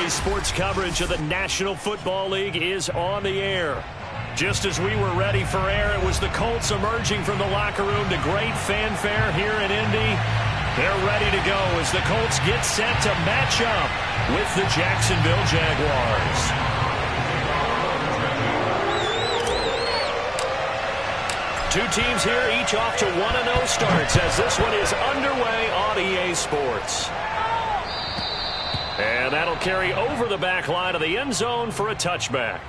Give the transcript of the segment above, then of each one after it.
Daily sports coverage of the National Football League is on the air. Just as we were ready for air, it was the Colts emerging from the locker room to great fanfare here in Indy. They're ready to go as the Colts get set to match up with the Jacksonville Jaguars. Two teams here, each off to 1-0 starts as this one is underway on EA Sports. And that'll carry over the back line of the end zone for a touchback.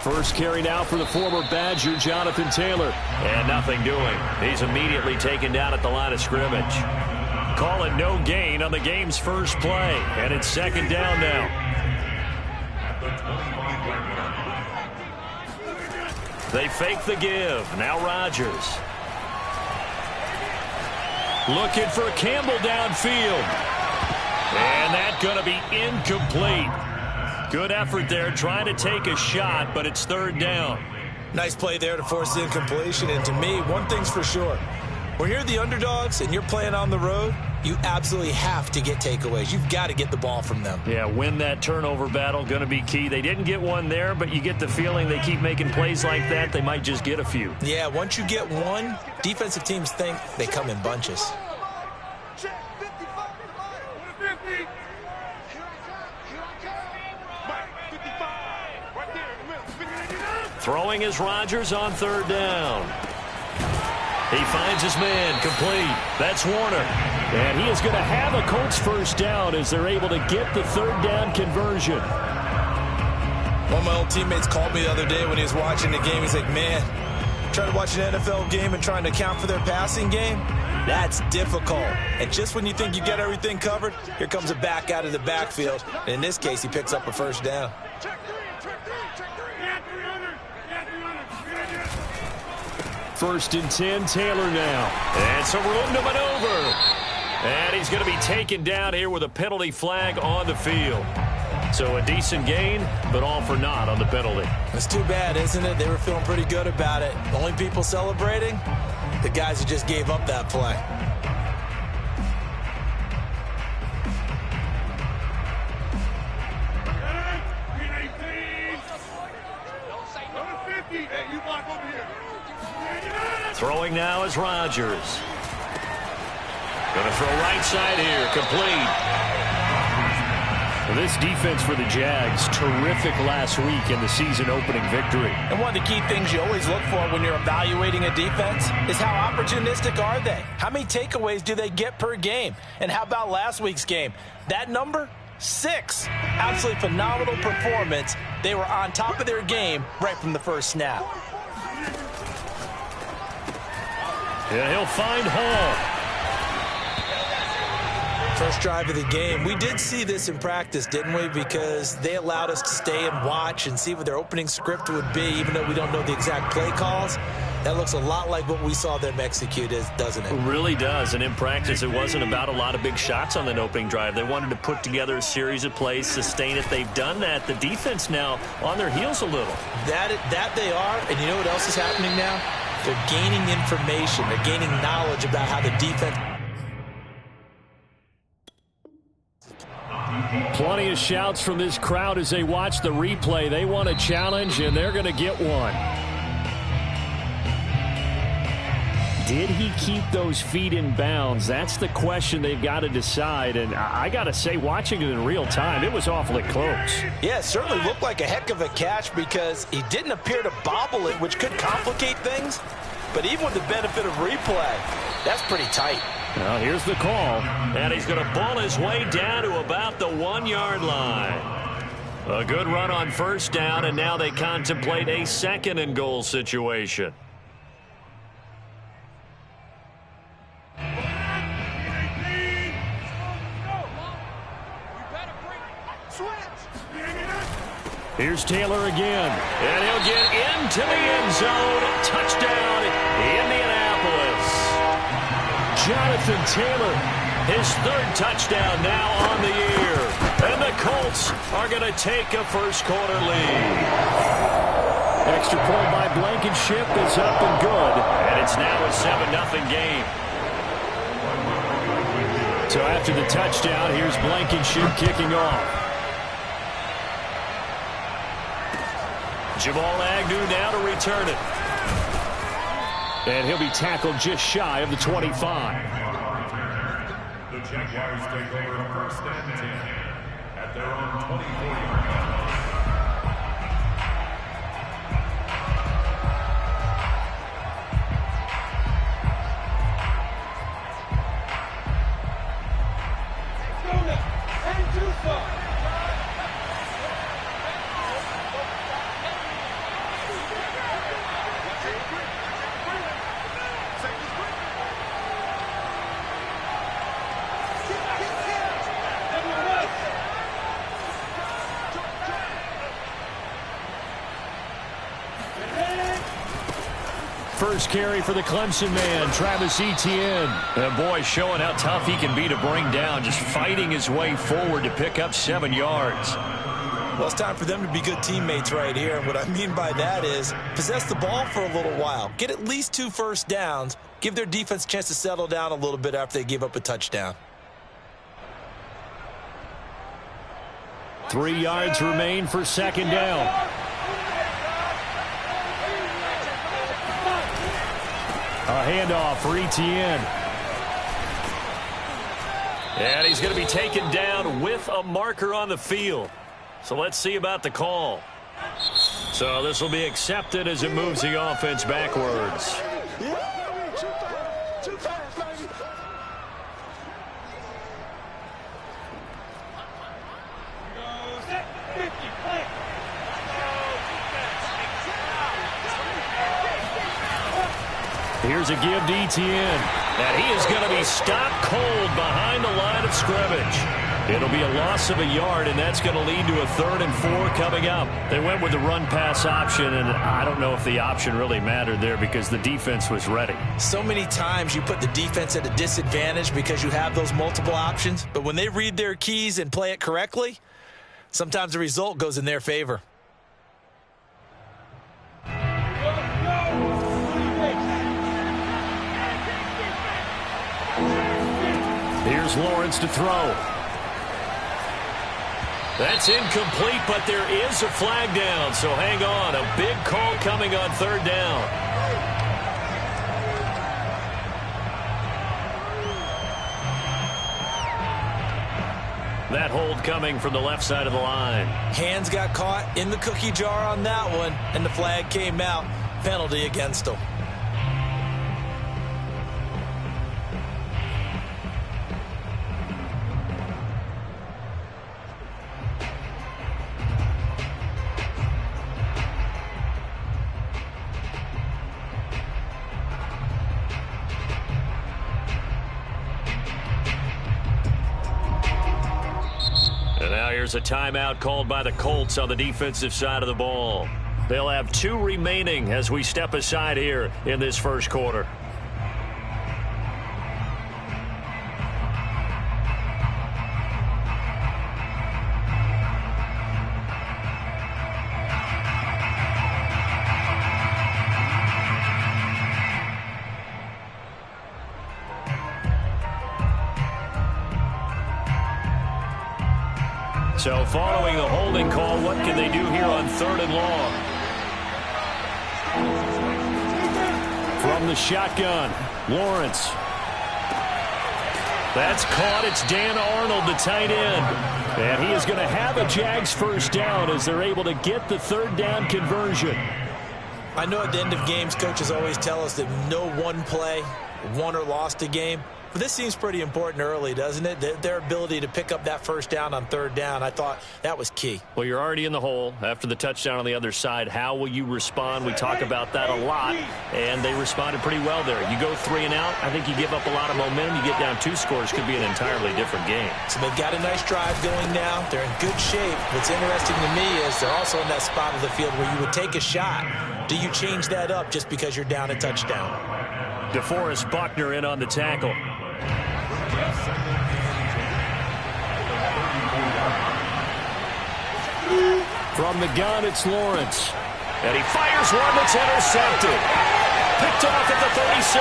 First carry now for the former Badger, Jonathan Taylor. And nothing doing. He's immediately taken down at the line of scrimmage. Call it no gain on the game's first play. And it's second down now. They fake the give. Now Rodgers. Looking for Campbell downfield. And that's going to be incomplete. Good effort there, trying to take a shot, but it's third down. Nice play there to force the incompletion. And to me, one thing's for sure. When you're the underdogs and you're playing on the road, you absolutely have to get takeaways. You've got to get the ball from them. Yeah, win that turnover battle, going to be key. They didn't get one there, but you get the feeling they keep making plays like that, they might just get a few. Yeah, once you get one, defensive teams think they come in bunches. Throwing is Rodgers on third down. He finds his man, complete. That's Warner. And he is going to have a Colts first down as they're able to get the third down conversion. One of my old teammates called me the other day when he was watching the game. He's like, man, trying to watch an NFL game and trying to account for their passing game, that's difficult. And just when you think you get everything covered, here comes a back out of the backfield. And in this case, he picks up a first down. First and 10, Taylor now. And some room to maneuver. And he's going to be taken down here with a penalty flag on the field. So a decent gain, but all for naught on the penalty. That's too bad, isn't it? They were feeling pretty good about it. The only people celebrating, the guys who just gave up that play. Throwing now is Rodgers. Going to throw right side here, complete. Well, this defense for the Jags, terrific last week in the season opening victory. And one of the key things you always look for when you're evaluating a defense is how opportunistic are they? How many takeaways do they get per game? And how about last week's game? That number? 6. Absolutely phenomenal performance. They were on top of their game right from the first snap. And he'll find Hall. First drive of the game. We did see this in practice, didn't we? Because they allowed us to stay and watch and see what their opening script would be, even though we don't know the exact play calls. That looks a lot like what we saw them execute, doesn't it? It really does. And in practice, it wasn't about a lot of big shots on that opening drive. They wanted to put together a series of plays, sustain it. They've done that. The defense now on their heels a little. That they are. And you know what else is happening now? They're gaining information. They're gaining knowledge about how the defense. Plenty of shouts from this crowd as they watch the replay. They want a challenge, and they're going to get one. Did he keep those feet in bounds? That's the question they've got to decide. And I got to say, watching it in real time, it was awfully close. Yeah, it certainly looked like a heck of a catch because he didn't appear to bobble it, which could complicate things. But even with the benefit of replay, that's pretty tight. Well, here's the call. And he's going to ball his way down to about the 1-yard line. A good run on first down, and now they contemplate a second and goal situation. Here's Taylor again, and he'll get into the end zone. Touchdown, Indianapolis. Jonathan Taylor, his third touchdown now on the year. And the Colts are going to take a first-quarter lead. Extra point by Blankenship is up and good, and it's now a 7-0 game. So after the touchdown, here's Blankenship kicking off. Jamal Agnew now to return it. And he'll be tackled just shy of the 25. The Jaguars take over first and 10 at their own 24-yard line. First carry for the Clemson man, Travis Etienne. And boy, showing how tough he can be to bring down, just fighting his way forward to pick up 7 yards. Well, it's time for them to be good teammates right here. And what I mean by that is possess the ball for a little while. Get at least 2 first downs. Give their defense a chance to settle down a little bit after they give up a touchdown. 3 yards remain for second down. A handoff for Etienne. And he's going to be taken down with a marker on the field. So let's see about the call. So this will be accepted as it moves the offense backwards. Here's a give to Etienne. And he is going to be stopped cold behind the line of scrimmage. It'll be a loss of a yard, and that's going to lead to a 3rd and 4 coming up. They went with the run-pass option, and I don't know if the option really mattered there because the defense was ready. So many times you put the defense at a disadvantage because you have those multiple options. But when they read their keys and play it correctly, sometimes the result goes in their favor. Here's Lawrence to throw. That's incomplete, but there is a flag down, so hang on. A big call coming on 3rd down. That hold coming from the left side of the line. Hands got caught in the cookie jar on that one, and the flag came out. Penalty against them. Here's a timeout called by the Colts on the defensive side of the ball. They'll have 2 remaining as we step aside here in this first quarter. So following the holding call, what can they do here on 3rd and long? From the shotgun, Lawrence. That's caught. It's Dan Arnold, the tight end. And he is going to have a Jags first down as they're able to get the 3rd down conversion. I know at the end of games, coaches always tell us that no one play won or lost a game. But this seems pretty important early, doesn't it? Their ability to pick up that first down on third down, I thought that was key. Well, you're already in the hole after the touchdown on the other side. How will you respond? We talk about that a lot, and they responded pretty well there. You go 3 and out, I think you give up a lot of momentum. You get down 2 scores, could be an entirely different game. So they've got a nice drive going now. They're in good shape. What's interesting to me is they're also in that spot of the field where you would take a shot. Do you change that up just because you're down a touchdown? DeForest Buckner in on the tackle. From the gun, it's Lawrence. And he fires one that's intercepted. Picked off at the 36.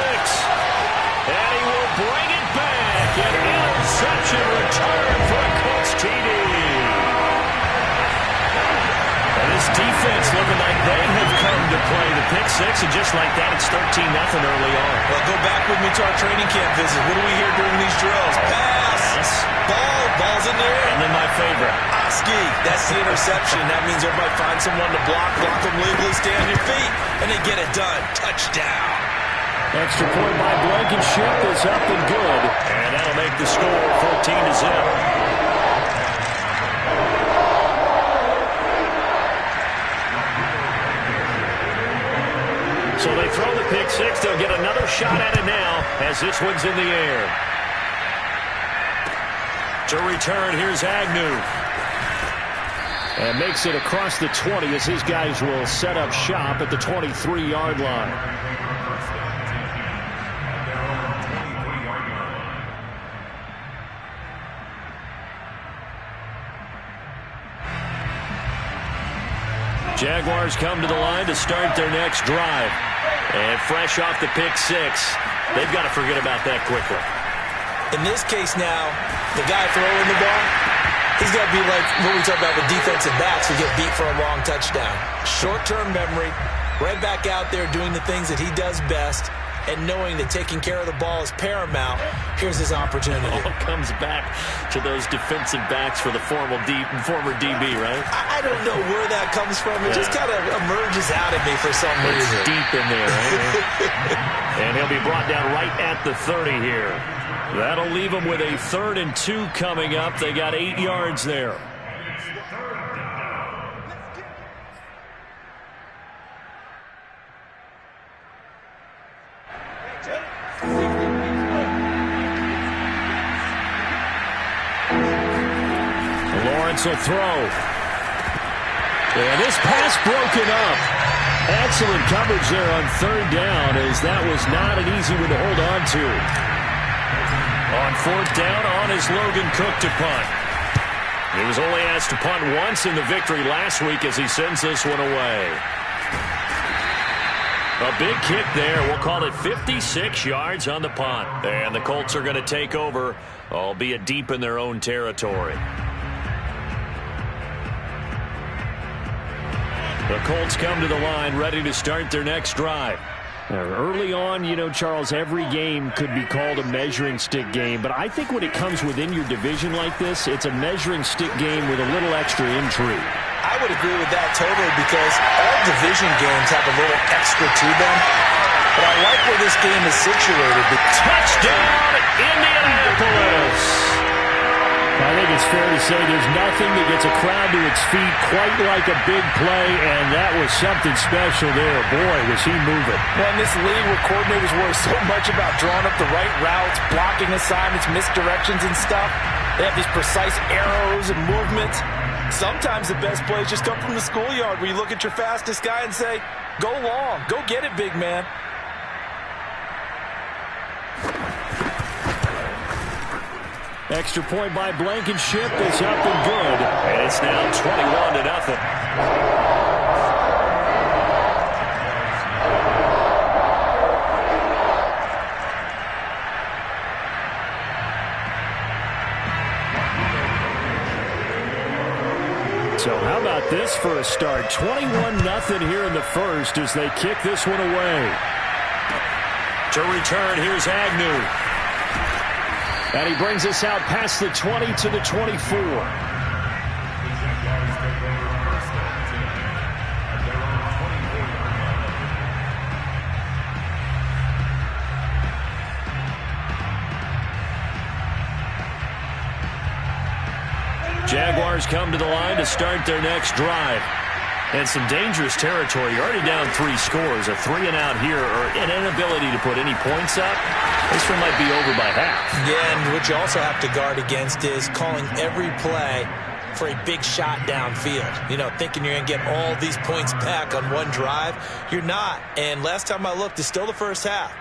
And he will bring it back. An interception return for a Colts TD. And this defense looking like they have come to play the pick six. And just like that, it's 13-0 early on. Well, go back with me to our training camp visit. What do we hear during these drills? Pass. Ball's in the air. And then my favorite. Oski. That's the interception. That means everybody find someone to block them legally, stay on your feet, and they get it done. Touchdown. Extra point by Blankenship is up and good. And that'll make the score 14-0. So they throw the pick six. They'll get another shot at it now as this one's in the air. To return, here's Agnew. And makes it across the 20 as his guys will set up shop at the 23-yard line. Jaguars come to the line to start their next drive. And fresh off the pick six, they've got to forget about that quickly. In this case now, the guy throwing the ball, he's got to be like what we talk about with defensive backs who get beat for a long touchdown. Short-term memory, right back out there doing the things that he does best, and knowing that taking care of the ball is paramount. Here's his opportunity. It all comes back to those defensive backs for the former DB, right? I don't know where that comes from. It just kind of emerges out of me for some reason. It's deep in there, right? And he'll be brought down right at the 30 here. That'll leave them with a 3rd and 2 coming up. They got 8 yards there. Lawrence will throw. And this pass broken up. Excellent coverage there on 3rd down, as that was not an easy one to hold on to. On 4th down, on is Logan Cook to punt. He was only asked to punt once in the victory last week as he sends this one away. A big kick there. We'll call it 56 yards on the punt. And the Colts are going to take over, albeit deep in their own territory. The Colts come to the line ready to start their next drive. Early on, you know, Charles, every game could be called a measuring stick game. But I think when it comes within your division like this, it's a measuring stick game with a little extra intrigue. I would agree with that totally, because all division games have a little extra to them. But I like where this game is situated. The touchdown, Indianapolis! I think it's fair to say there's nothing that gets a crowd to its feet quite like a big play, and that was something special there. Boy, was he moving. Well, in this league where coordinators worry so much about drawing up the right routes, blocking assignments, misdirections and stuff, they have these precise arrows and movements. Sometimes the best plays just come from the schoolyard where you look at your fastest guy and say, go long, go get it, big man. Extra point by Blankenship is up and good. And it's now 21-0. So how about this for a start? 21-0 here in the first as they kick this one away. To return, here's Agnew. And he brings us out past the 20 to the 24. Jaguars come to the line to start their next drive. And some dangerous territory. You're already down 3 scores. A 3-and-out here, or an inability to put any points up. This one might be over by half. Yeah, and what you also have to guard against is calling every play for a big shot downfield. You know, thinking you're going to get all these points back on one drive. You're not. And last time I looked, it's still the first half.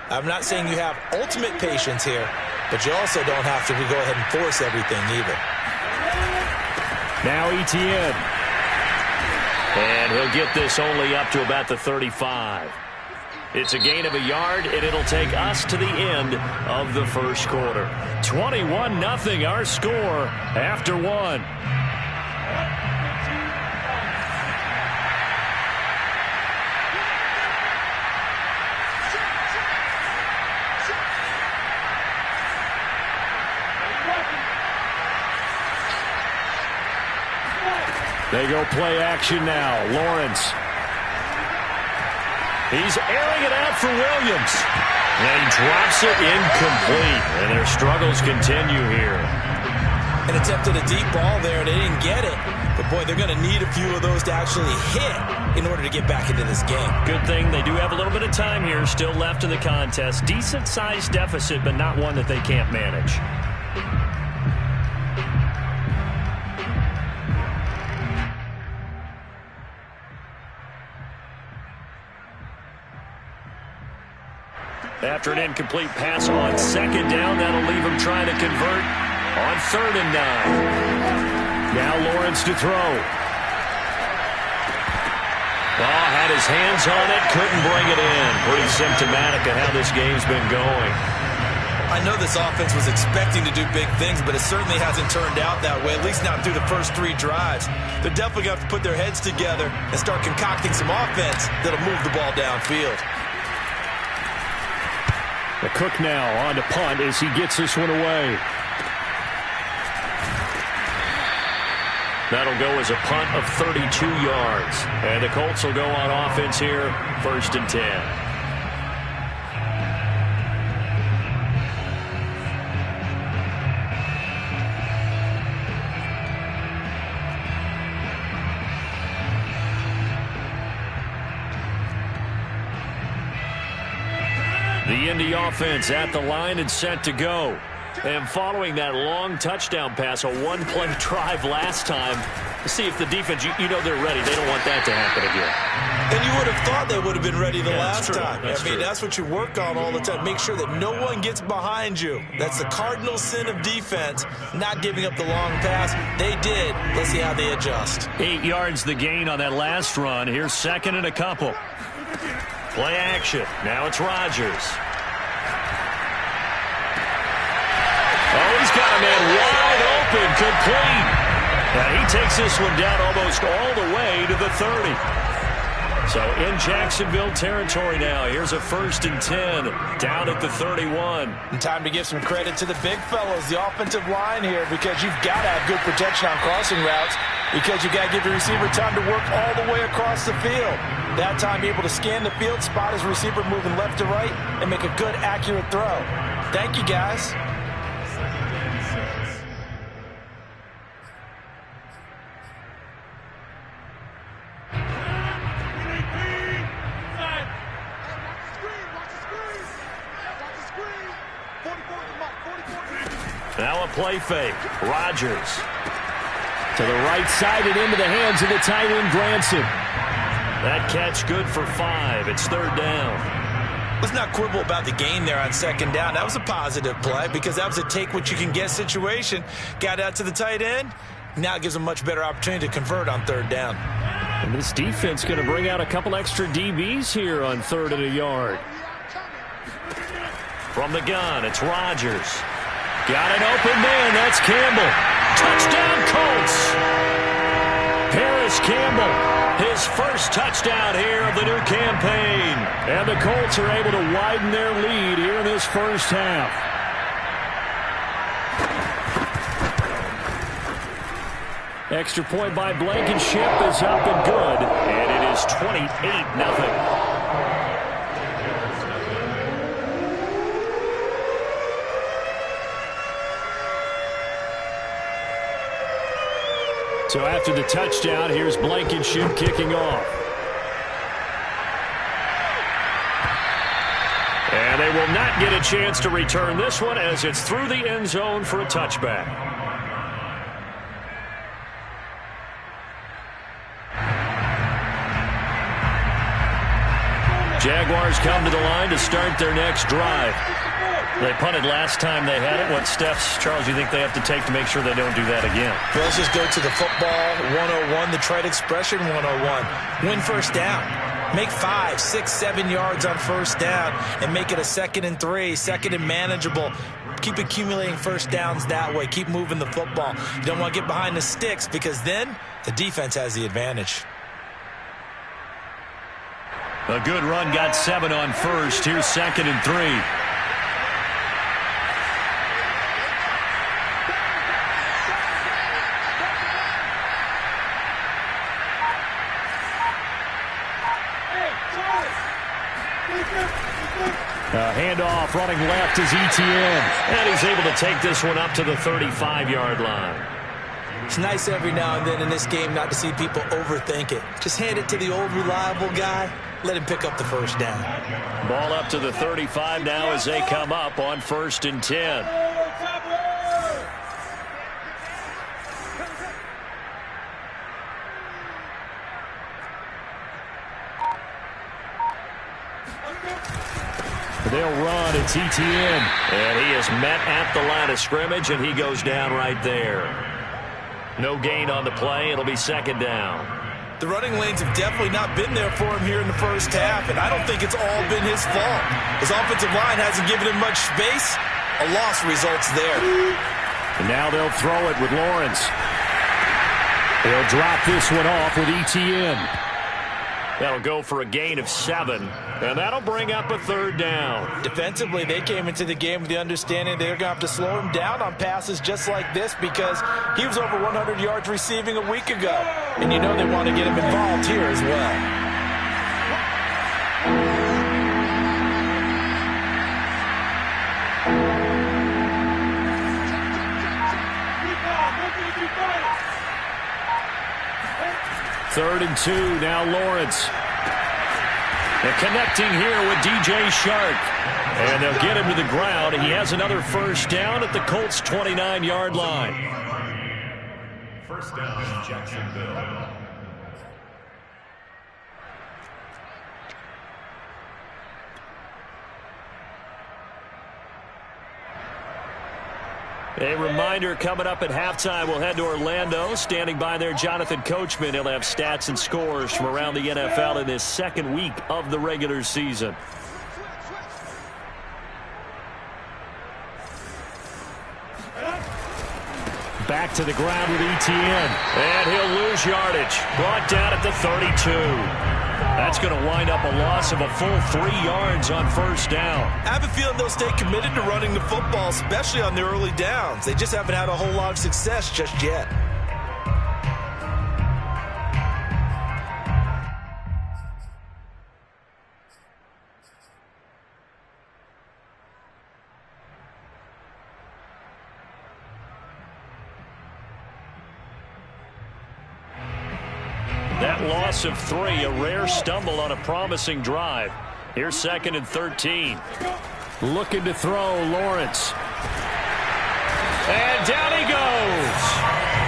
I'm not saying you have ultimate patience here, but you also don't have to go ahead and force everything either. Now Etienne. And he'll get this only up to about the 35. It's a gain of a yard, and it'll take us to the end of the first quarter. 21-0 our score after 1. They go play action now. Lawrence. He's airing it out for Williams. And he drops it incomplete. And their struggles continue here. And attempted a deep ball there, and they didn't get it. But, boy, they're going to need a few of those to actually hit in order to get back into this game. Good thing they do have a little bit of time here still left in the contest. Decent-sized deficit, but not one that they can't manage. After an incomplete pass on second down, that'll leave him trying to convert on 3rd and 9. Now Lawrence to throw. Had his hands on it, couldn't bring it in. Pretty symptomatic of how this game's been going. I know this offense was expecting to do big things, but it certainly hasn't turned out that way, at least not through the first 3 drives. They're definitely going to have to put their heads together and start concocting some offense that'll move the ball downfield. The Cook now on to punt as he gets this one away. That'll go as a punt of 32 yards. And the Colts will go on offense here, 1st and 10. The Indy offense at the line and set to go. And following that long touchdown pass, a one-play drive last time, to see if the defense, you know they're ready. They don't want that to happen again. And you would have thought they would have been ready the last time. That's true. That's what you work on all the time. Make sure that no one gets behind you. That's the cardinal sin of defense, not giving up the long pass. They did. Let's see how they adjust. 8 yards the gain on that last run. Here's 2nd and a couple. Play action. Now it's Rodgers. Oh, he's got a man wide open, complete. And he takes this one down almost all the way to the 30. So in Jacksonville territory now. Here's a 1st and 10 down at the 31. And time to give some credit to the big fellows, the offensive line here, because you've got to have good protection on crossing routes, because you've got to give your receiver time to work all the way across the field. That time, be able to scan the field, spot his receiver moving left to right, and make a good, accurate throw. Thank you, guys. Now a play fake. Rodgers. To the right side and into the hands of the tight end, Granson. That catch good for 5. It's 3rd down. Let's not quibble about the gain there on 2nd down. That was a positive play because that was a take-what-you-can-get situation. Got out to the tight end. Now it gives them a much better opportunity to convert on 3rd down. And this defense going to bring out a couple extra DBs here on 3rd and a yard. From the gun, it's Rodgers. Got an open man. That's Campbell. Touchdown, Colts. Paris Campbell, his first touchdown here of the new campaign. And the Colts are able to widen their lead here in this first half. Extra point by Blankenship is up and good. And it is 28-0. So after the touchdown, here's Blankenship kicking off. And they will not get a chance to return this one as it's through the end zone for a touchback. Jaguars come to the line to start their next drive. They punted last time they had it. What steps, Charles, do you think they have to take to make sure they don't do that again? Well, let's just go to the football 101, the trade expression 101. Win first down. Make 5, 6, 7 yards on first down and make it a 2nd and 3, 2nd and manageable. Keep accumulating first downs that way. Keep moving the football. You don't want to get behind the sticks because then the defense has the advantage. A good run got 7 on first. Here's 2nd and 3. Handoff running left is Etienne. And he's able to take this one up to the 35-yard line. It's nice every now and then in this game not to see people overthink it. Just hand it to the old reliable guy. Let him pick up the first down. Ball up to the 35 now as they come up on 1st and 10. They'll run. It's Etienne. And he is met at the line of scrimmage, and he goes down right there. No gain on the play. It'll be 2nd down. The running lanes have definitely not been there for him here in the first half, and I don't think it's all been his fault. His offensive line hasn't given him much space. A loss results there. And now they'll throw it with Lawrence. They'll drop this one off with Etienne. That'll go for a gain of 7, and that'll bring up a 3rd down. Defensively, they came into the game with the understanding they're going to have to slow him down on passes just like this because he was over 100 yards receiving a week ago. And you know they want to get him involved here as well. Third and 2, now Lawrence. They're connecting here with DJ Shark. And they'll get him to the ground. He has another first down at the Colts' 29-yard line. First down, Jacksonville. A reminder coming up at halftime. We'll head to Orlando. Standing by there, Jonathan Coachman. He'll have stats and scores from around the NFL in this 2nd week of the regular season. Back to the ground with Etienne. And he'll lose yardage. Brought down at the 32. That's going to wind up a loss of a full 3 yards on first down. I have a feeling they'll stay committed to running the football, especially on the early downs. They just haven't had a whole lot of success just yet. That loss of 3, a rare stumble on a promising drive. Here's 2nd and 13. Looking to throw, Lawrence. And down he goes.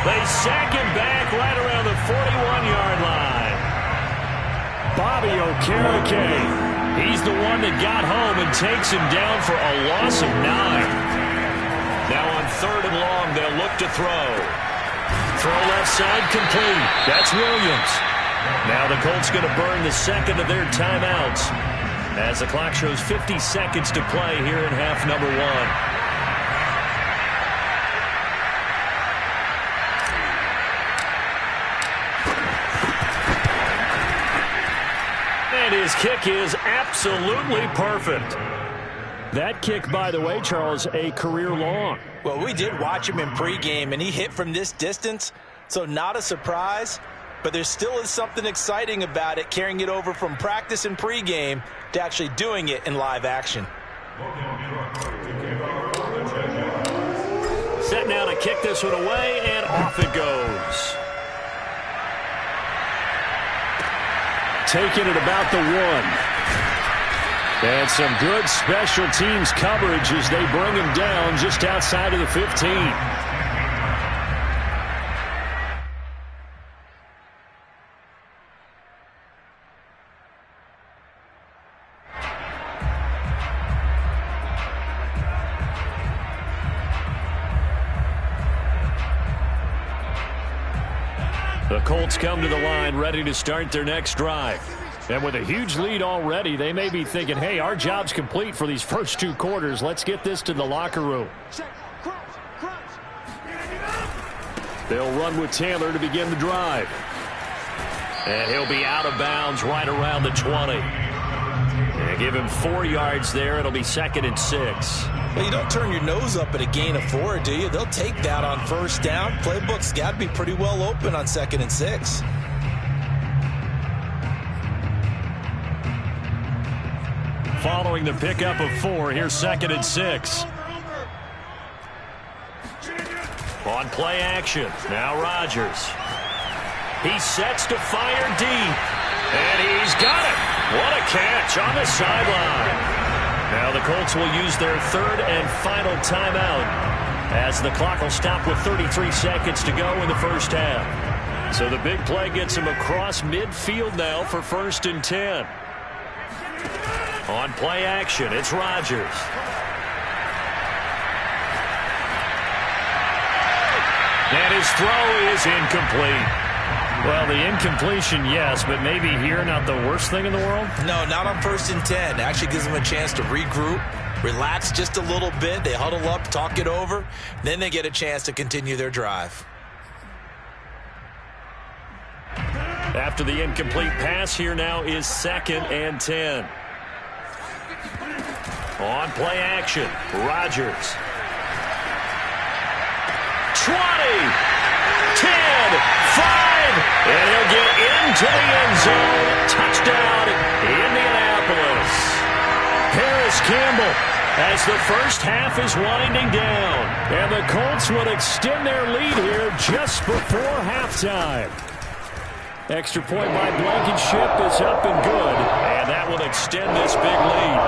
They sack him back right around the 41-yard line. Bobby Okereke. He's the one that got home and takes him down for a loss of 9. Now on 3rd and long, they'll look to throw. Throw left side complete. That's Williams. Now the Colts going to burn the 2nd of their timeouts as the clock shows 50 seconds to play here in half number 1. And his kick is absolutely perfect. That kick, by the way, Charles, a career long. Well, we did watch him in pregame, and he hit from this distance, so not a surprise. But there still is something exciting about it, carrying it over from practice and pregame to actually doing it in live action. Set now to kick this one away, and off it goes. taken at about the 1. And some good special teams coverage as they bring him down just outside of the 15. The Colts come to the line ready to start their next drive. And with a huge lead already, they may be thinking, hey, our job's complete for these first 2 quarters. Let's get this to the locker room. They'll run with Taylor to begin the drive. And he'll be out of bounds right around the 20. And give him 4 yards there. It'll be 2nd and 6. Well, you don't turn your nose up at a gain of 4, do you? They'll take that on first down. Playbook's got to be pretty well open on 2nd and 6. Following the pickup of 4, here's 2nd and 6. On play action, now Rodgers. He sets to fire deep, and he's got it. What a catch on the sideline. Now the Colts will use their 3rd and final timeout as the clock will stop with 33 seconds to go in the first half. So the big play gets him across midfield now for 1st and 10. On play action, it's Rodgers. And his throw is incomplete. Well, the incompletion, yes, but maybe here not the worst thing in the world? No, not on 1st and 10. Actually gives them a chance to regroup, relax just a little bit. They huddle up, talk it over. Then they get a chance to continue their drive. After the incomplete pass, here now is 2nd and 10. On play action, Rodgers. 20, 10, 5. And he'll get into the end zone. Touchdown, Indianapolis. Paris Campbell as the first half is winding down. And the Colts would extend their lead here just before halftime. Extra point by Blankenship is up and good. And that will extend this big lead.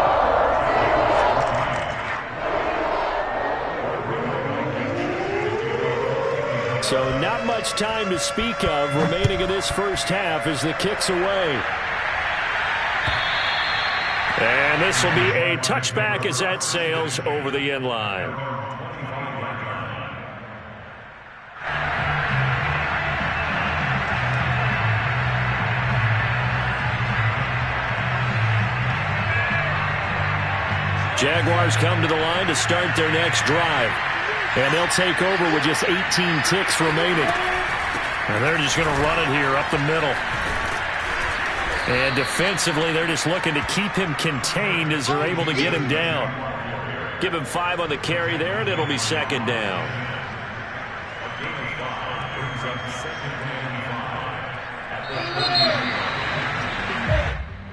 So not much time to speak of remaining in this first half as the kick's away. And this will be a touchback as that sails over the end line. Jaguars come to the line to start their next drive. And they'll take over with just 18 ticks remaining. And they're just going to run it here up the middle. And defensively, they're just looking to keep him contained as they're able to get him down. Give him 5 on the carry there, and it'll be 2nd down.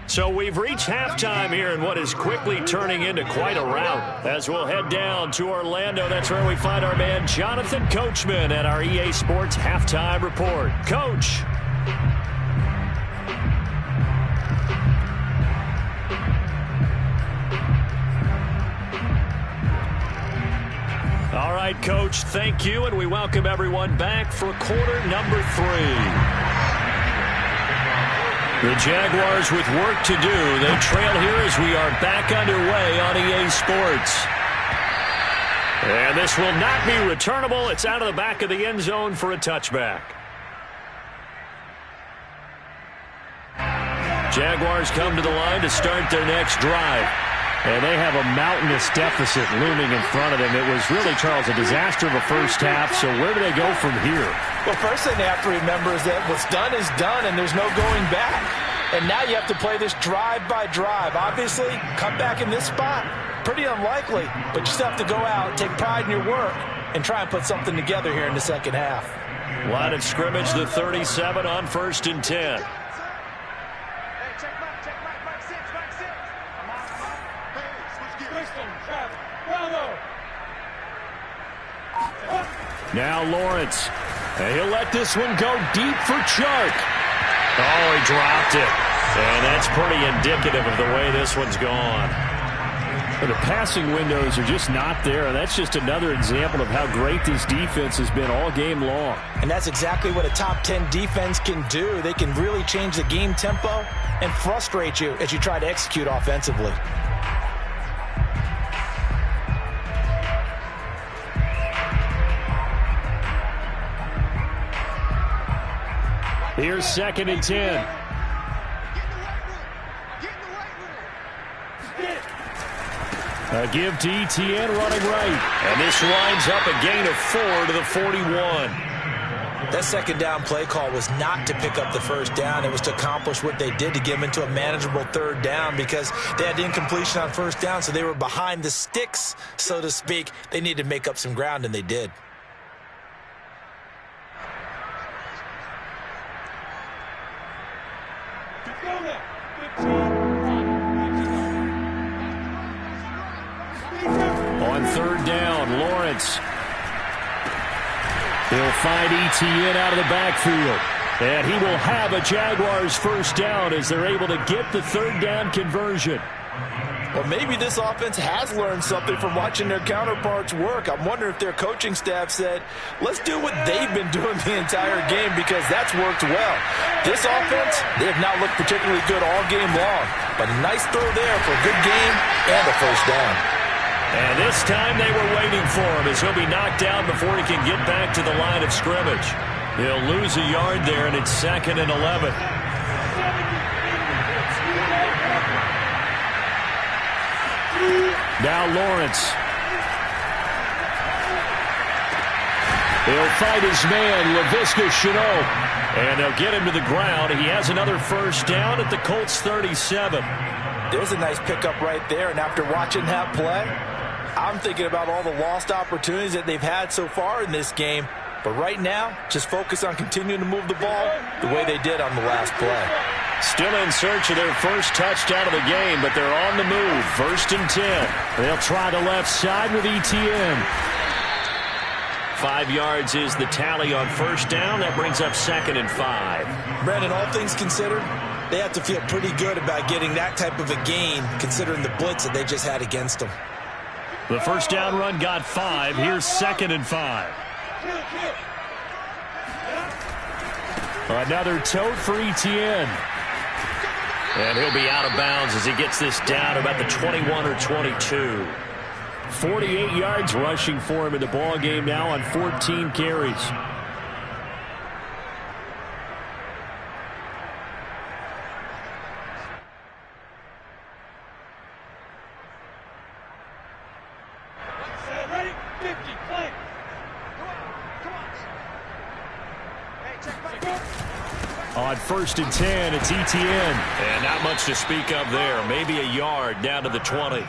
So we've reached halftime here in what is quickly turning into quite a rout. As we'll head down to Orlando, that's where we find our man Jonathan Coachman at our EA Sports Halftime Report. Coach. All right, Coach, thank you, and we welcome everyone back for quarter number 3. The Jaguars with work to do. They trail here as we are back underway on EA Sports. And this will not be returnable. It's out of the back of the end zone for a touchback. Jaguars come to the line to start their next drive. And they have a mountainous deficit looming in front of them. It was really, Charles, a disaster of a first half. So where do they go from here? Well, first thing they have to remember is that what's done is done, and there's no going back. And now you have to play this drive by drive. Obviously, come back in this spot, pretty unlikely. But you still have to go out, take pride in your work, and try and put something together here in the second half. Line of scrimmage, the 37 on 1st and 10. Now Lawrence. And he'll let this one go deep for Chark. Oh, he dropped it. And that's pretty indicative of the way this one's gone. The passing windows are just not there, and that's just another example of how great this defense has been all game long. And that's exactly what a top 10 defense can do. They can really change the game tempo and frustrate you as you try to execute offensively. Here's 2nd and 10. A give to Etienne running right. And this winds up a gain of 4 to the 41. That second down play call was not to pick up the first down. It was to accomplish what they did, to get them into a manageable third down, because they had incompletion on first down, so they were behind the sticks, so to speak. They needed to make up some ground, and they did. On 3rd down, Lawrence. He'll find Etienne out of the backfield. And he will have a Jaguars first down as they're able to get the 3rd down conversion. Well, maybe this offense has learned something from watching their counterparts work. I'm wondering if their coaching staff said, let's do what they've been doing the entire game, because that's worked well. This offense, they have not looked particularly good all game long. But a nice throw there for a good game and a first down. And this time they were waiting for him, as he'll be knocked down before he can get back to the line of scrimmage. He'll lose a yard there, and it's 2nd and 11. Now Lawrence. He'll fight his man, Laviska Shenault. And they'll get him to the ground. He has another first down at the Colts 37. There's a nice pickup right there, and after watching that play, I'm thinking about all the lost opportunities that they've had so far in this game. But right now, just focus on continuing to move the ball the way they did on the last play. Still in search of their first touchdown of the game, but they're on the move. 1st and 10. They'll try the left side with Etienne. 5 yards is the tally on first down. That brings up 2nd and 5. Brandon, all things considered, they have to feel pretty good about getting that type of a gain, considering the blitz that they just had against them. The first down run got 5. Here's 2nd and 5. Another tote for Etienne. And he'll be out of bounds as he gets this down about the 21 or 22. 48 yards rushing for him in the ball game now on 14 carries. On 1st and 10, it's Etienne. And not much to speak of there. Maybe a yard down to the 20.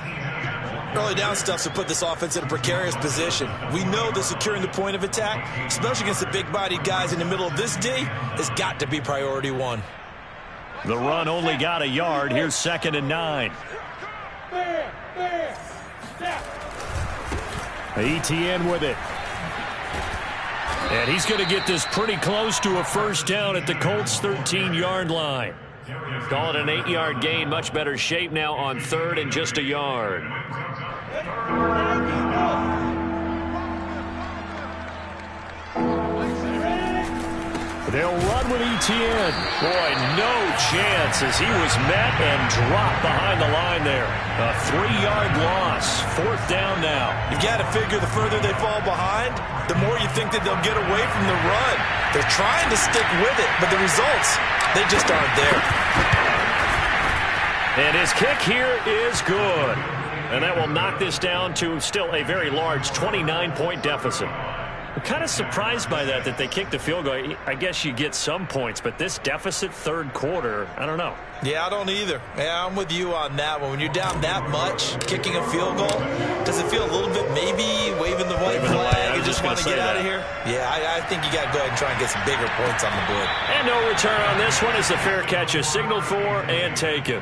Early down stuff to put this offense in a precarious position. We know that securing the point of attack, especially against the big-bodied guys in the middle of this D, has got to be priority one. The run only got a yard. Here's 2nd and 9. Etienne with it. And he's going to get this pretty close to a first down at the Colts' 13-yard line. Call it an 8-yard gain. Much better shape now on 3rd and just a yard. They'll run with Etienne. Boy, no chance as he was met and dropped behind the line there. A 3-yard loss. 4th down now. You've got to figure the further they fall behind, the more you think that they'll get away from the run. They're trying to stick with it, but the results, they just aren't there. And his kick here is good. And that will knock this down to still a very large 29-point deficit. I'm kind of surprised by that they kicked the field goal. I guess you get some points, but this deficit 3rd quarter, I don't know. Yeah, I don't either. Yeah, I'm with you on that one. When you're down that much, kicking a field goal, does it feel a little bit maybe waving the white flag and just want to get out of here? Yeah, I think you got to go ahead and try and get some bigger points on the board. And no return on this one as the fair catch is signaled for and taken.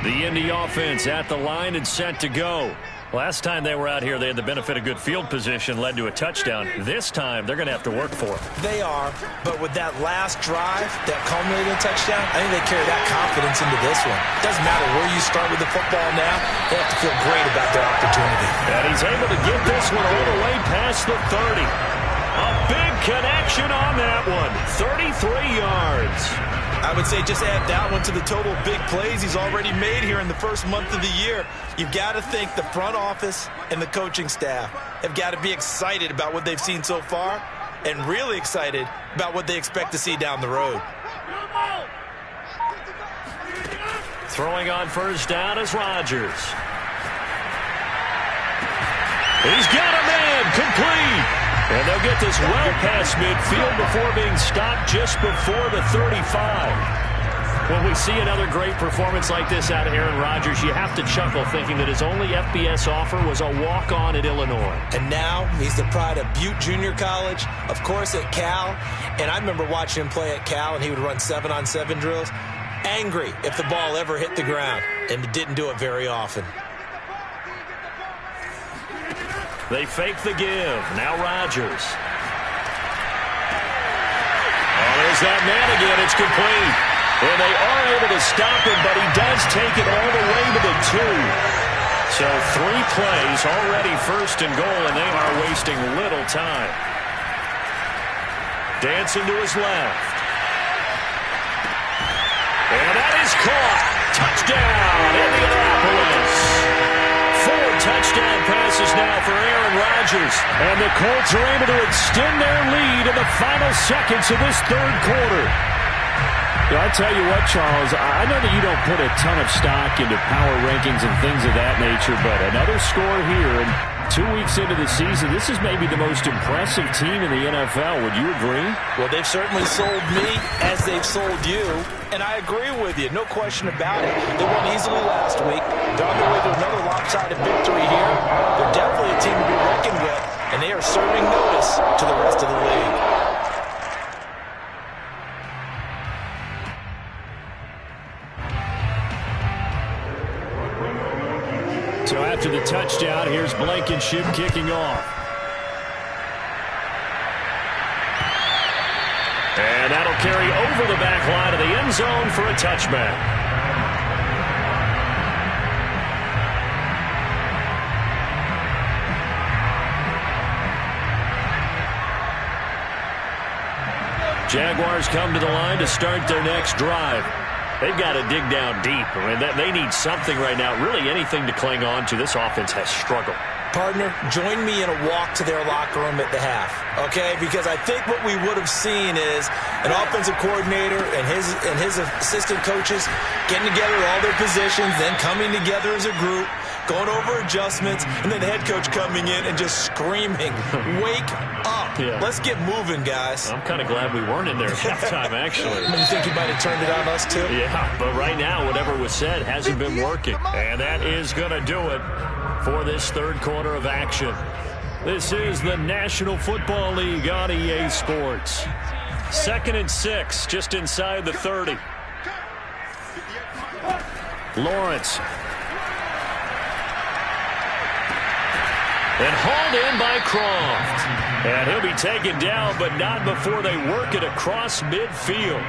The Indy offense at the line and set to go. Last time they were out here, they had the benefit of good field position, led to a touchdown. This time, they're going to have to work for it. They are, but with that last drive, that culminating touchdown, I think they carry that confidence into this one. It doesn't matter where you start with the football now. They have to feel great about their opportunity. And he's able to get this one all the way past the 30. A big connection on that one. 33 yards. I would say just add that one to the total big plays he's already made here in the first month of the year. You've got to think the front office and the coaching staff have got to be excited about what they've seen so far and really excited about what they expect to see down the road. Throwing on first down is Rodgers. He's got a man complete. And they'll get this well past midfield before being stopped just before the 35. When we see another great performance like this out of Aaron Rodgers, you have to chuckle thinking that his only FBS offer was a walk-on at Illinois. And now he's the pride of Butte Junior College, of course at Cal. And I remember watching him play at Cal, and he would run 7-on-7 drills. Angry if the ball ever hit the ground, and it didn't do it very often. They fake the give. Now Rodgers. Oh, there's that man again. It's complete. And they are able to stop him, but he does take it all the way to the 2. So 3 plays already first and goal, and they are wasting little time. Dancing to his left. And that is caught. Touchdown, Indianapolis. 4 touchdown passes now for Aaron Rodgers. And the Colts are able to extend their lead in the final seconds of this third quarter. I'll tell you what, Charles, I know that you don't put a ton of stock into power rankings and things of that nature, but another score here, and 2 weeks into the season, this is maybe the most impressive team in the NFL. Would you agree? Well, they've certainly sold me as they've sold you, and I agree with you. No question about it. They won easily last week. They're on their way to another lopsided victory here. They're definitely a team to be reckoned with, and they are serving notice to the rest of the league. So after the touchdown, here's Blankenship kicking off. And that'll carry over the back line of the end zone for a touchback. Jaguars come to the line to start their next drive. They've got to dig down deep. I mean, they need something right now, really anything to cling on to. This offense has struggled. Partner, join me in a walk to their locker room at the half, okay? Because I think what we would have seen is an offensive coordinator and his assistant coaches getting together with all their positions, then coming together as a group, going over adjustments, and then the head coach coming in and just screaming, wake up. Yeah. Let's get moving, guys. I'm kind of glad we weren't in there at halftime, actually. You think he might have turned it on us, too? Yeah, but right now, whatever was said hasn't been working. And that is going to do it for this third quarter of action. This is the National Football League on EA Sports. 2nd and 6, just inside the 30. Lawrence. And hauled in by Croft. And he'll be taken down, but not before they work it across midfield.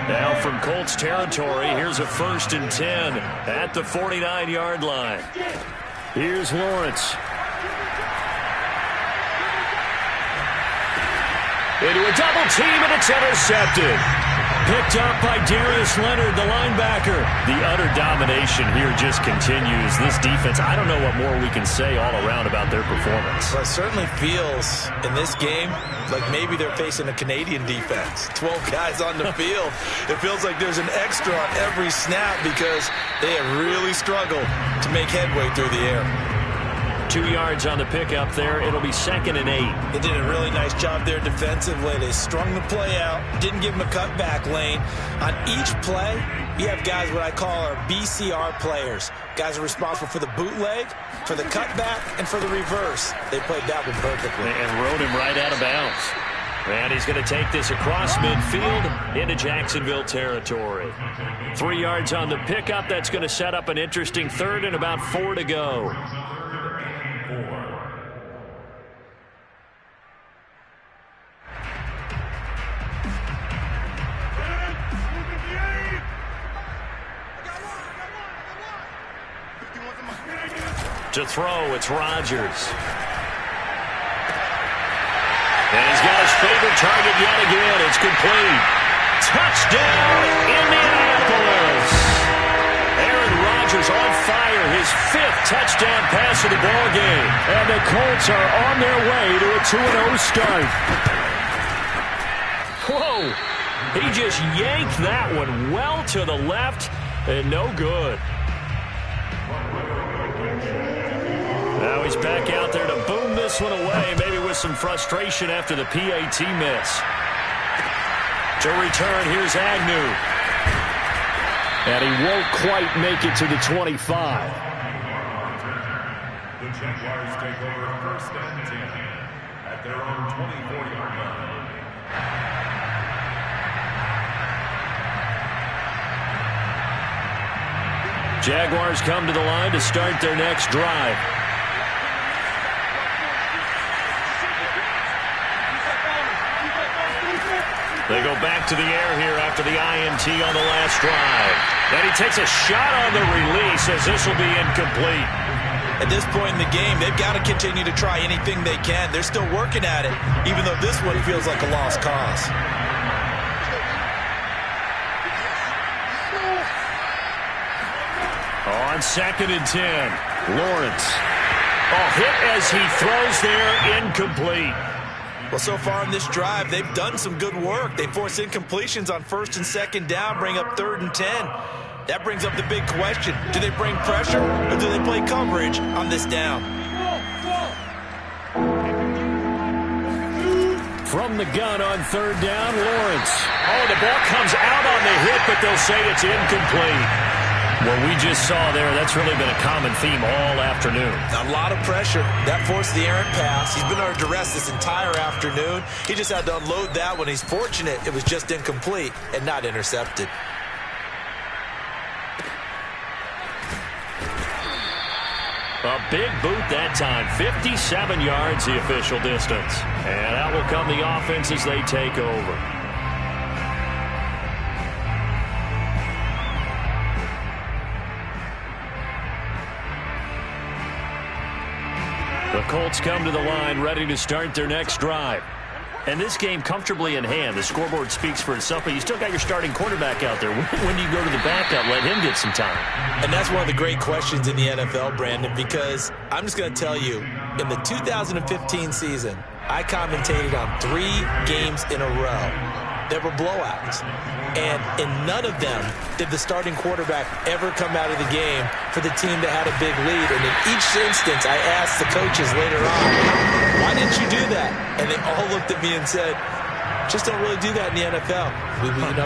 Now from Colts territory, here's a 1st and 10 at the 49-yard line. Here's Lawrence. Into a double team, and it's intercepted. Picked up by Darius Leonard, the linebacker. The utter domination here just continues. This defense, I don't know what more we can say all around about their performance. Well, it certainly feels in this game like maybe they're facing a Canadian defense. 12 guys on the field. It feels like there's an extra on every snap because they have really struggled to make headway through the air. 2 yards on the pickup there. It'll be 2nd and 8. They did a really nice job there defensively. They strung the play out, didn't give him a cutback lane. On each play, you have guys what I call our BCR players. Guys are responsible for the bootleg, for the cutback, and for the reverse. They played that one perfectly. And rode him right out of bounds. And he's going to take this across midfield into Jacksonville territory. 3 yards on the pickup. That's going to set up an interesting third and about 4 to go. To throw, it's Rodgers. And he's got his favorite target yet again. It's complete. Touchdown, Indianapolis. Aaron Rodgers on fire. His 5th touchdown pass of the ball game. And the Colts are on their way to a 2-0 start. Whoa. He just yanked that one well to the left and no good. Now he's back out there to boom this one away, maybe with some frustration after the PAT miss. To return, here's Agnew. And he won't quite make it to the 25. The Jaguars take over 1st and 10 at their own 24-yard line. Jaguars come to the line to start their next drive. They go back to the air here after the INT on the last drive. And he takes a shot on the release as this will be incomplete. At this point in the game, they've got to continue to try anything they can. They're still working at it, even though this one feels like a lost cause. On 2nd and 10, Lawrence. Oh, hit as he throws there, incomplete. Well, so far in this drive, they've done some good work. They force incompletions on 1st and 2nd down, bring up 3rd and 10. That brings up the big question. Do they bring pressure or do they play coverage on this down? From the gun on 3rd down, Lawrence. Oh, the ball comes out on the hit, but they'll say it's incomplete. What we just saw there, that's really been a common theme all afternoon. A lot of pressure. That forced the errant pass. He's been under duress this entire afternoon. He just had to unload that one. He's fortunate it was just incomplete and not intercepted. A big boot that time. 57 yards the official distance. And out will come the offense as they take over. The Colts come to the line ready to start their next drive. And this game comfortably in hand. The scoreboard speaks for itself, but you still got your starting quarterback out there. When do you go to the backup, let him get some time? And that's one of the great questions in the NFL, Brandon, because I'm just going to tell you, in the 2015 season, I commentated on 3 games in a row. There were blowouts. And in none of them did the starting quarterback ever come out of the game for the team that had a big lead. And in each instance, I asked the coaches later on, why didn't you do that? And they all looked at me and said, just don't really do that in the NFL.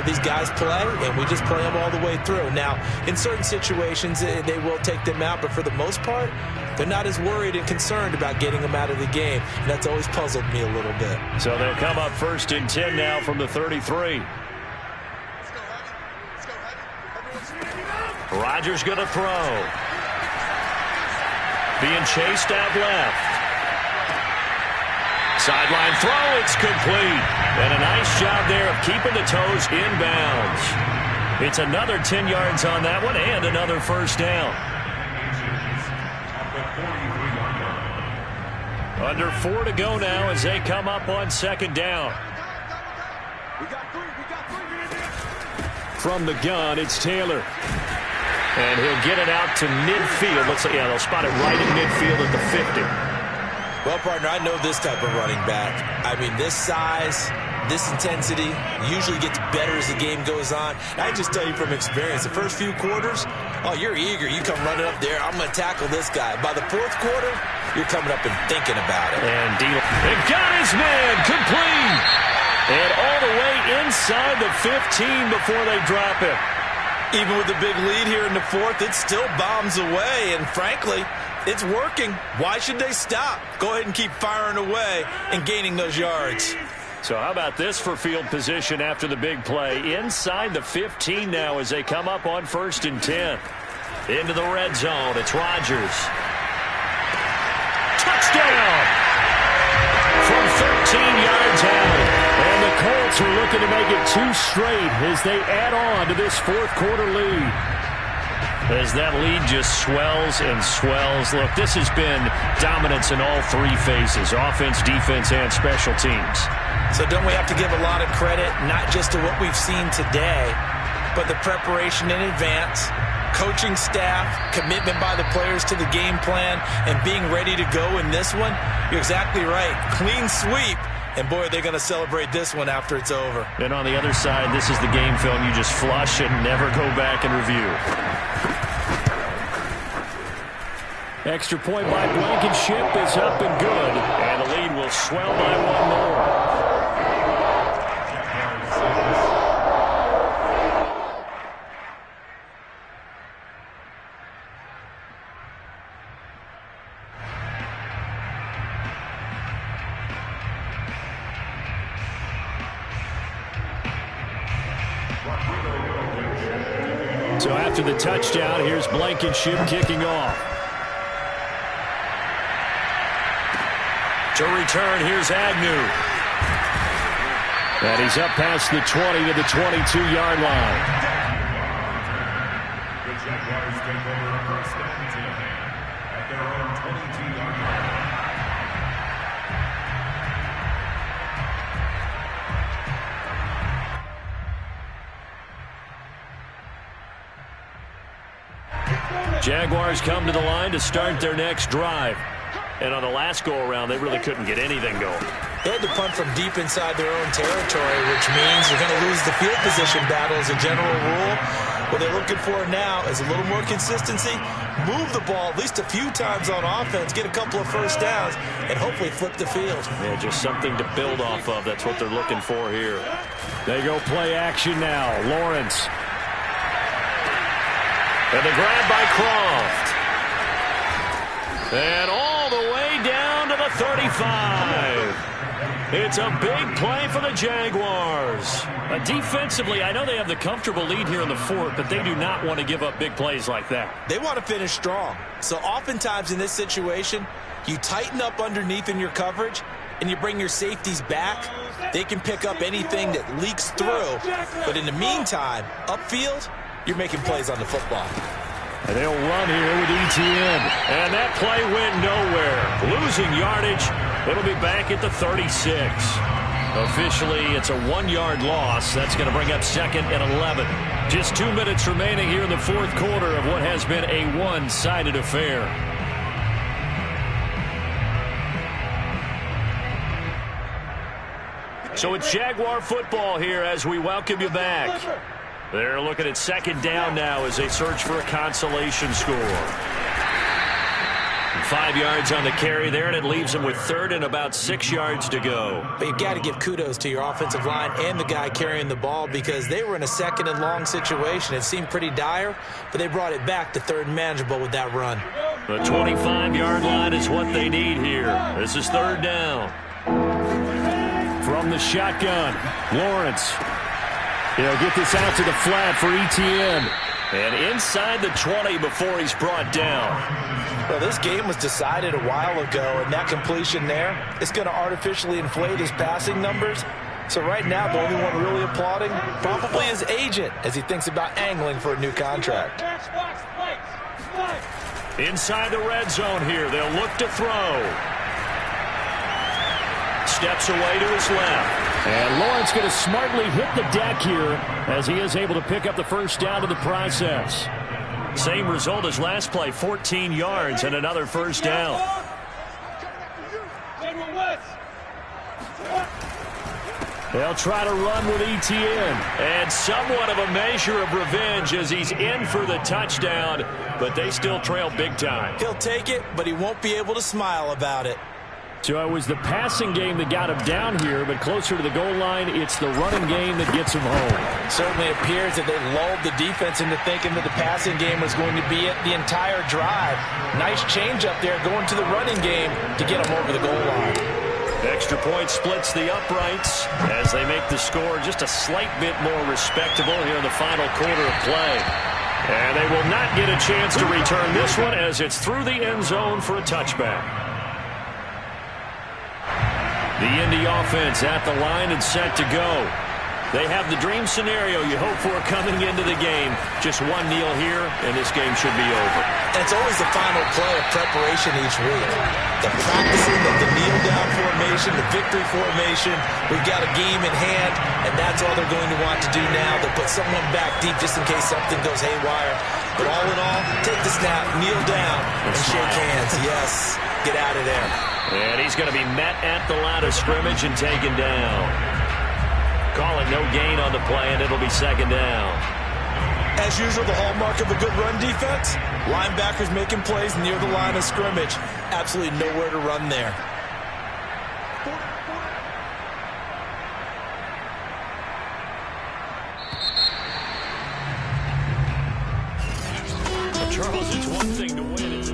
These guys play, and we just play them all the way through. Now, in certain situations, they will take them out, but for the most part, they're not as worried and concerned about getting them out of the game. And that's always puzzled me a little bit. So they'll come up 1st and 10 now from the 33. Rodgers going to throw. Being chased out left. Sideline throw, it's complete. And a nice job there of keeping the toes inbounds. It's another 10 yards on that one and another 1st down. Under 4 to go now as they come up on 2nd down. From the gun, it's Taylor. And he'll get it out to midfield. Looks like, they'll spot it right in midfield at the 50. Well, partner, I know this type of running back. I mean, this size, this intensity usually gets better as the game goes on. And I just tell you from experience, the first few quarters, oh, you're eager. You come running up there. I'm going to tackle this guy. By the 4th quarter, you're coming up and thinking about it. And they've got his man complete. And all the way inside the 15 before they drop it. Even with the big lead here in the 4th, it still bombs away. And frankly, it's working. Why should they stop? Go ahead and keep firing away and gaining those yards. So how about this for field position after the big play? Inside the 15 now as they come up on 1st and 10. Into the red zone. It's Rodgers. Touchdown! From 13 yards out. And the Colts are looking to make it 2 straight as they add on to this 4th quarter lead. As that lead just swells and swells. Look, this has been dominance in all 3 phases. Offense, defense, and special teams. So don't we have to give a lot of credit, not just to what we've seen today, but the preparation in advance, coaching staff, commitment by the players to the game plan, and being ready to go in this one? You're exactly right. Clean sweep. And, boy, they're going to celebrate this one after it's over. And on the other side, this is the game film you just flush and never go back and review. Extra point by Blankenship is up and good. And the lead will swell by 1 more. So after the touchdown, here's Blankenship kicking off. To return, here's Agnew. And he's up past the 20 to the 22-yard line. The Jaguars take over 1st and 10 at their own 22-yard line. Jaguars come to the line to start their next drive. And on the last go-around, they really couldn't get anything going. They had to punt from deep inside their own territory, which means you're going to lose the field position battle as a general rule. What they're looking for now is a little more consistency, move the ball at least a few times on offense, get a couple of first downs, and hopefully flip the field. Yeah, just something to build off of. That's what they're looking for here. They go play action now. Lawrence. And the grab by Croft. And all the way down to the 35. It's a big play for the Jaguars. Defensively, I know they have the comfortable lead here in the 4th, but they do not want to give up big plays like that. They want to finish strong. So oftentimes in this situation, you tighten up underneath in your coverage, and you bring your safeties back. They can pick up anything that leaks through. But in the meantime, upfield, you're making plays on the football. And they'll run here with Etienne. And that play went nowhere. Losing yardage. It'll be back at the 36. Officially, it's a 1-yard loss. That's going to bring up 2nd and 11. Just 2 minutes remaining here in the 4th quarter of what has been a one-sided affair. So it's Jaguar football here as we welcome you back. They're looking at 2nd down now as they search for a consolation score. 5 yards on the carry there, and it leaves them with 3rd and about 6 yards to go. But you've got to give kudos to your offensive line and the guy carrying the ball because they were in a 2nd and long situation. It seemed pretty dire, but they brought it back to 3rd and manageable with that run. The 25-yard line is what they need here. This is 3rd down. From the shotgun, Lawrence. He'll get this out to the flat for Etienne. And inside the 20 before he's brought down. Well, this game was decided a while ago, and that completion there is going to artificially inflate his passing numbers. So right now, the only one really applauding probably his agent as he thinks about angling for a new contract. Inside the red zone here, they'll look to throw. Steps away to his left. And Lawrence going to smartly hit the deck here as he is able to pick up the first down in the process. Same result as last play, 14 yards and another first down. They'll try to run with Etienne. And somewhat of a measure of revenge as he's in for the touchdown, but they still trail big time. He'll take it, but he won't be able to smile about it. So it was the passing game that got him down here, but closer to the goal line, it's the running game that gets him home. Certainly appears that they lulled the defense into thinking that the passing game was going to be it the entire drive. Nice change up there going to the running game to get him over the goal line. Extra point splits the uprights as they make the score just a slight bit more respectable here in the final quarter of play. And they will not get a chance to return this one as it's through the end zone for a touchback. The Indy offense at the line and set to go. They have the dream scenario you hope for coming into the game. Just one kneel here, and this game should be over. And it's always the final play of preparation each week. The practicing of the kneel-down formation, the victory formation. We've got a game in hand, and that's all they're going to want to do now. They'll put someone back deep just in case something goes haywire. But all in all, take the snap, kneel down, and shake hands. Yes, get out of there. And he's going to be met at the line of scrimmage and taken down. Call it no gain on the play, and it'll be second down. As usual, the hallmark of a good run defense, linebackers making plays near the line of scrimmage. Absolutely nowhere to run there. Charles, it's one thing to win. It's